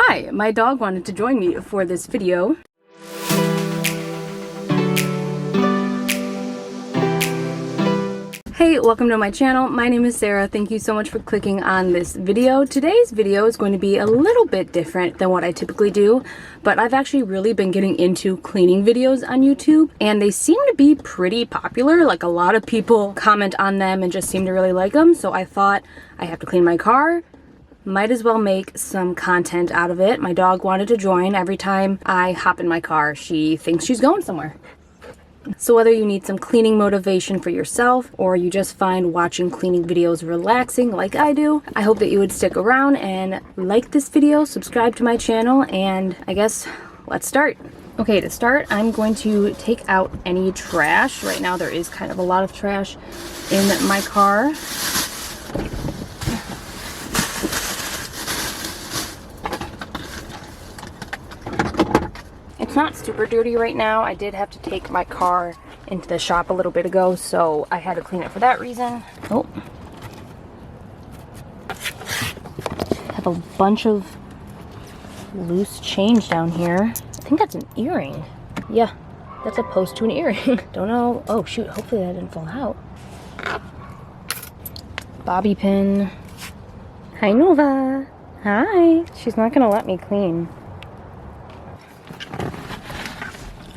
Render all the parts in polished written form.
Hi, my dog wanted to join me for this video. Hey, welcome to my channel. My name is Sarah. Thank you so much for clicking on this video. Today's video is going to be a little bit different than what I typically do, but I've actually really been getting into cleaning videos on YouTube, and they seem to be pretty popular. Like, a lot of people comment on them and just seem to really like them, so I thought, I have to clean my car. Might as well make some content out of it. My dog wanted to join. Every time I hop in my car, she thinks she's going somewhere. So whether you need some cleaning motivation for yourself or you just find watching cleaning videos relaxing like I do, I hope that you would stick around and like this video, subscribe to my channel, and I guess let's start. Okay, to start, I'm going to take out any trash. Right now there is kind of a lot of trash in my car. It's not super dirty right now. I did have to take my car into the shop a little bit ago, so I had to clean it for that reason. Oh. Have a bunch of loose change down here. I think that's an earring. Yeah, that's opposed to an earring. Don't know. Oh shoot, hopefully that didn't fall out. Bobby pin. Hi, Nova. Hi. She's not gonna let me clean.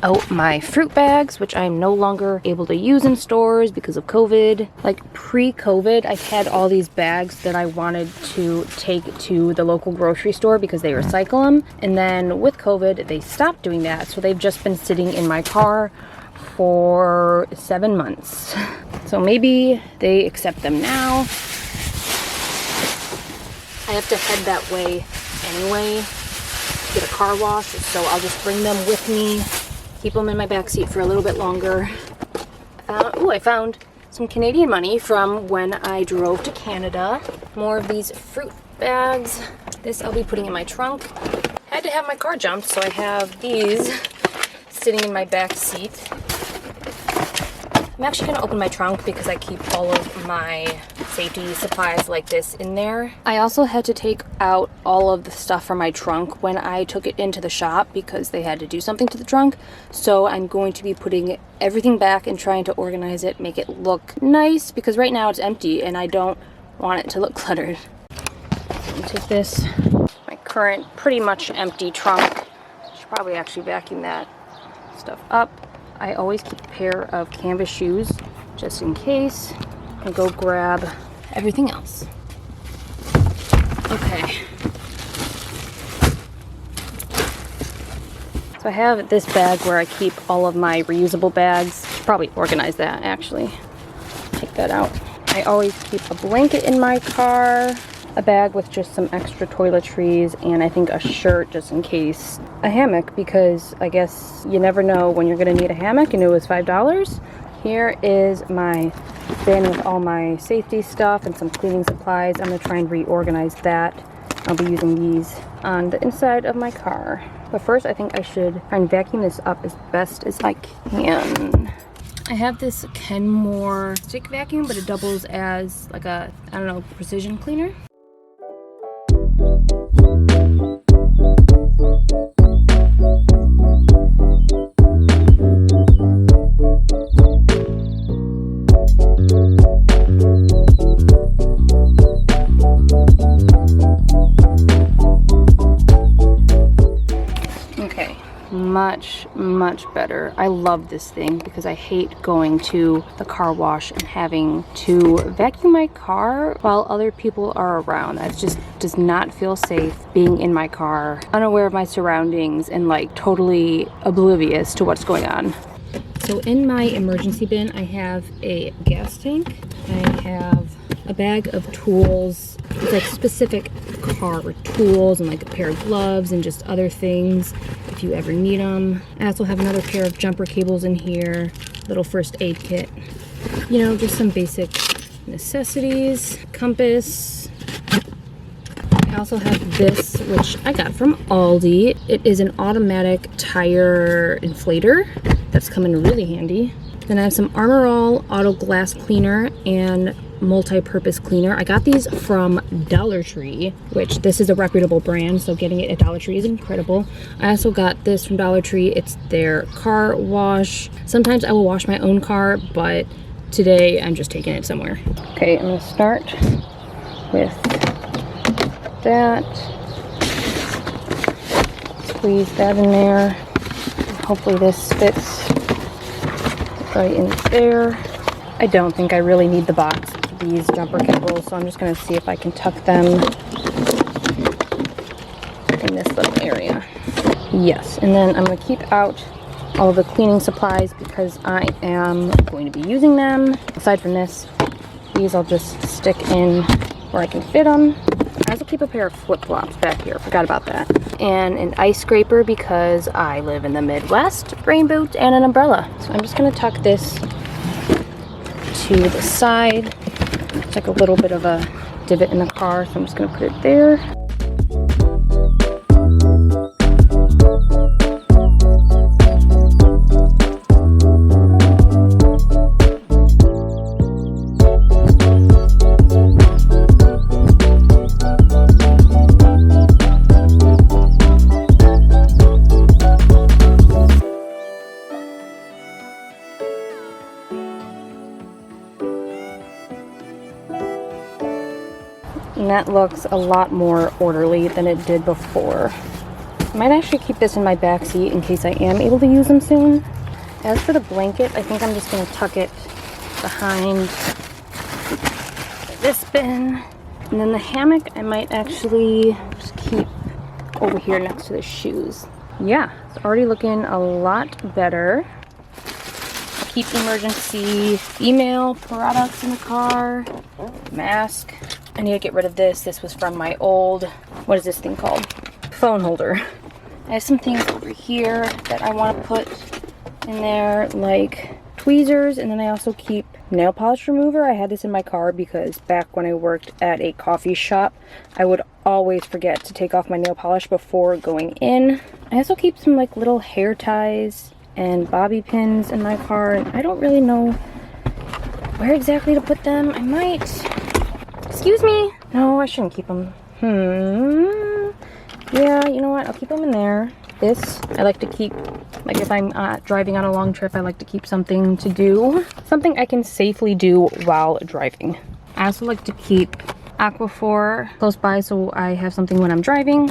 Oh, my fruit bags, which I'm no longer able to use in stores because of COVID. Like, pre-COVID, I had all these bags that I wanted to take to the local grocery store because they recycle them. And then with COVID, they stopped doing that. So they've just been sitting in my car for 7 months. So maybe they accept them now. I have to head that way anyway, get a car wash, so I'll just bring them with me. Keep them in my backseat for a little bit longer. I found some Canadian money from when I drove to Canada. More of these fruit bags. This I'll be putting in my trunk. Had to have my car jumped, so I have these sitting in my back seat. I'm actually gonna open my trunk because I keep all of my safety supplies like this in there. I also had to take out all of the stuff from my trunk when I took it into the shop because they had to do something to the trunk. So I'm going to be putting everything back and trying to organize it, make it look nice, because right now it's empty and I don't want it to look cluttered. I'll take this, my current pretty much empty trunk. Should probably actually vacuum that stuff up. I always keep a pair of canvas shoes just in case, and go grab everything else. Okay. So I have this bag where I keep all of my reusable bags. Probably organize that actually. Take that out. I always keep a blanket in my car, a bag with just some extra toiletries, and I think a shirt just in case. A hammock, because I guess you never know when you're gonna need a hammock, and it was $5. Here is my bin with all my safety stuff and some cleaning supplies. I'm gonna try and reorganize that. I'll be using these on the inside of my car. But first, I think I should try and vacuum this up as best as I can. I have this Kenmore stick vacuum, but it doubles as like a, I don't know, precision cleaner. Okay, much better. I love this thing because I hate going to the car wash and having to vacuum my car while other people are around. That just does not feel safe being in my car, unaware of my surroundings and like totally oblivious to what's going on. So in my emergency bin, I have a gas tank. I have a bag of tools. It's like specific car tools and like a pair of gloves and just other things if you ever need them. I also have another pair of jumper cables in here, little first aid kit. You know, just some basic necessities, compass. I also have this, which I got from Aldi. It is an automatic tire inflator. That's come in really handy. Then I have some Armor All auto glass cleaner and multi-purpose cleaner. I got these from Dollar Tree, which this is a reputable brand, so getting it at Dollar Tree is incredible. I also got this from Dollar Tree. It's their car wash. Sometimes I will wash my own car, but today I'm just taking it somewhere. Okay, I'm gonna start with that. Squeeze that in there. Hopefully this fits right in there. I don't think I really need the box of these jumper cables, so I'm just going to see if I can tuck them in this little area. Yes, and then I'm going to keep out all of the cleaning supplies because I am going to be using them. Aside from this, these I'll just stick in where I can fit them. I also keep a pair of flip-flops back here, forgot about that. And an ice scraper because I live in the Midwest, rain boots, and an umbrella. So I'm just going to tuck this to the side. It's like a little bit of a divot in the car, so I'm just going to put it there. And that looks a lot more orderly than it did before. I might actually keep this in my back seat in case I am able to use them soon. As for the blanket, I think I'm just going to tuck it behind this bin. And then the hammock, I might actually just keep over here next to the shoes. Yeah, it's already looking a lot better. I'll keep emergency email products in the car, mask. I need to get rid of this. This was from my old, what is this thing called? Phone holder. I have some things over here that I want to put in there, like tweezers, and then I also keep nail polish remover. I had this in my car because back when I worked at a coffee shop, I would always forget to take off my nail polish before going in. I also keep some like little hair ties and bobby pins in my car, and I don't really know where exactly to put them. I might... Excuse me? No, I shouldn't keep them. Yeah, you know what? I'll keep them in there. This, I like to keep, like if I'm driving on a long trip, I like to keep something to do. Something I can safely do while driving. I also like to keep Aquaphor close by so I have something when I'm driving.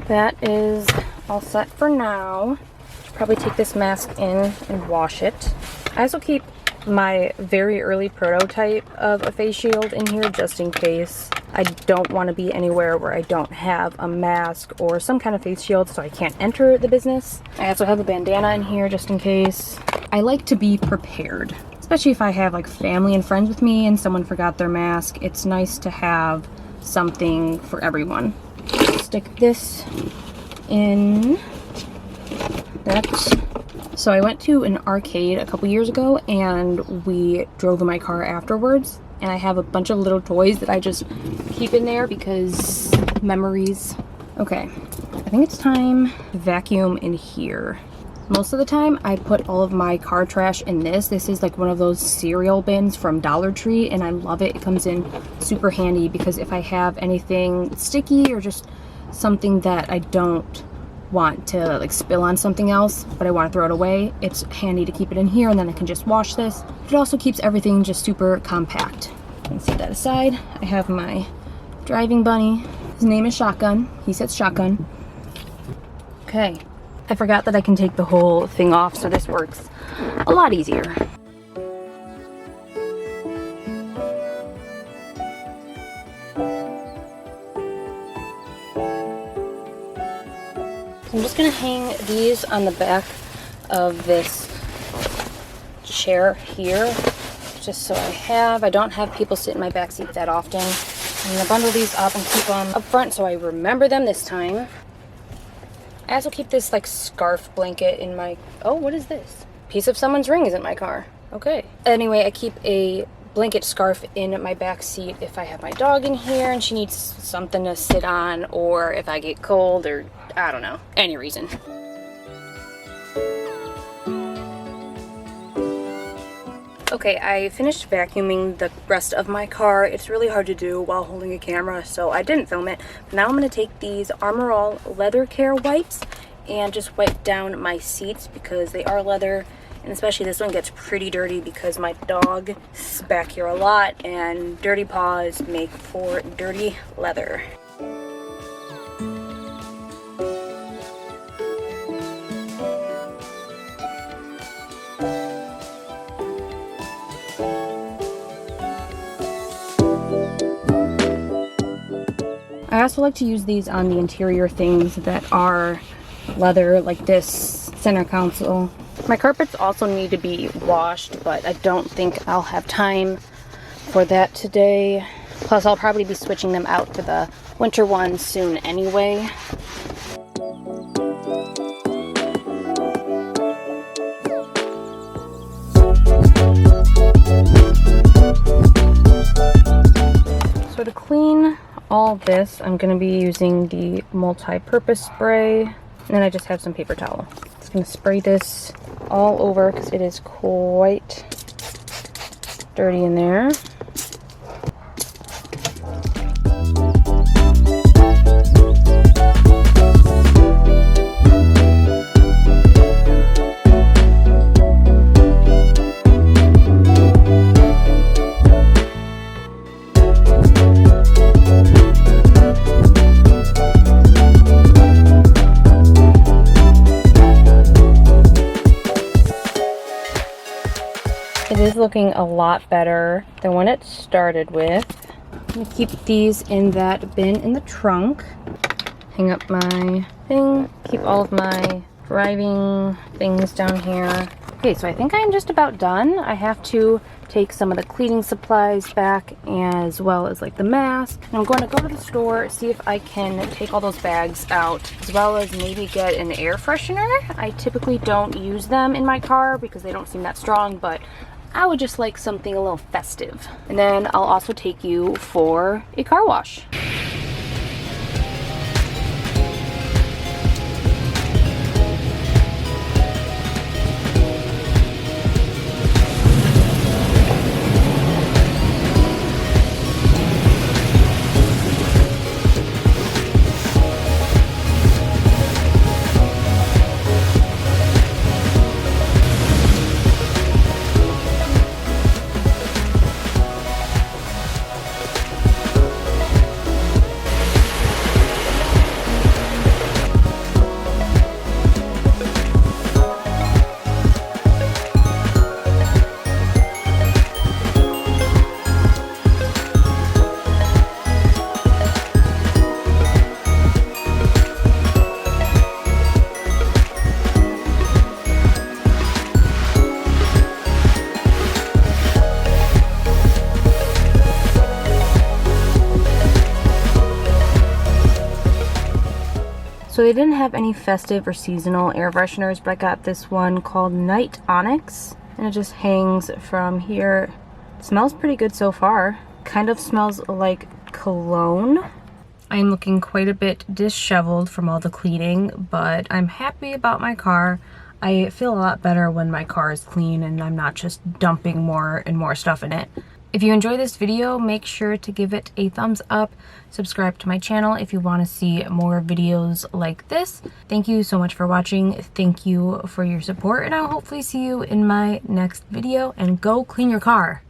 That is all set for now. Should probably take this mask in and wash it. I also keep my very early prototype of a face shield in here just in case I don't want to be anywhere where I don't have a mask or some kind of face shield so I can't enter the business. I also have a bandana in here just in case. I like to be prepared, especially if I have like family and friends with me and someone forgot their mask. It's nice to have something for everyone. Stick this in that. So I went to an arcade a couple years ago and we drove in my car afterwards, and I have a bunch of little toys that I just keep in there because memories. Okay, I think it's time to vacuum in here. Most of the time I put all of my car trash in this. This is like one of those cereal bins from Dollar Tree and I love it. It comes in super handy because if I have anything sticky or just something that I don't want to like spill on something else but I want to throw it away, it's handy to keep it in here, and then I can just wash this. It also keeps everything just super compact. And set that aside. I have my driving bunny. His name is Shotgun. He sits shotgun. Okay, I forgot that I can take the whole thing off, so this works a lot easier. I'm just gonna hang these on the back of this chair here, just so I don't have people sit in my back seat that often. I'm gonna bundle these up and keep them up front so I remember them this time. I also keep this like scarf blanket in my, oh, what is this? Piece of someone's ring is in my car. Okay. Anyway, I keep a blanket scarf in my back seat if I have my dog in here and she needs something to sit on, or if I get cold, or I don't know, any reason. Okay, I finished vacuuming the rest of my car. It's really hard to do while holding a camera, so I didn't film it. But now I'm going to take these Armor All leather care wipes and just wipe down my seats because they are leather, and especially this one gets pretty dirty because my dog is back here a lot, and dirty paws make for dirty leather. I also like to use these on the interior things that are leather, like this center console. My carpets also need to be washed, but I don't think I'll have time for that today. Plus, I'll probably be switching them out to the winter ones soon anyway. So to clean all this, I'm going to be using the multi-purpose spray, and then I just have some paper towel. Just going to spray this all over because it is quite dirty in there. It is looking a lot better than when it started with. I'm going to keep these in that bin in the trunk. Hang up my thing. Keep all of my driving things down here. Okay, so I think I'm just about done. I have to take some of the cleaning supplies back, as well as like the mask. And I'm going to go to the store, see if I can take all those bags out, as well as maybe get an air freshener. I typically don't use them in my car because they don't seem that strong, but I would just like something a little festive. And then I'll also take you for a car wash. So they didn't have any festive or seasonal air fresheners, but I got this one called Night Onyx, and it just hangs from here. It smells pretty good so far. Kind of smells like cologne. I'm looking quite a bit disheveled from all the cleaning, but I'm happy about my car. I feel a lot better when my car is clean and I'm not just dumping more and more stuff in it. If you enjoyed this video, make sure to give it a thumbs up. Subscribe to my channel if you want to see more videos like this. Thank you so much for watching. Thank you for your support, and I'll hopefully see you in my next video. And go clean your car.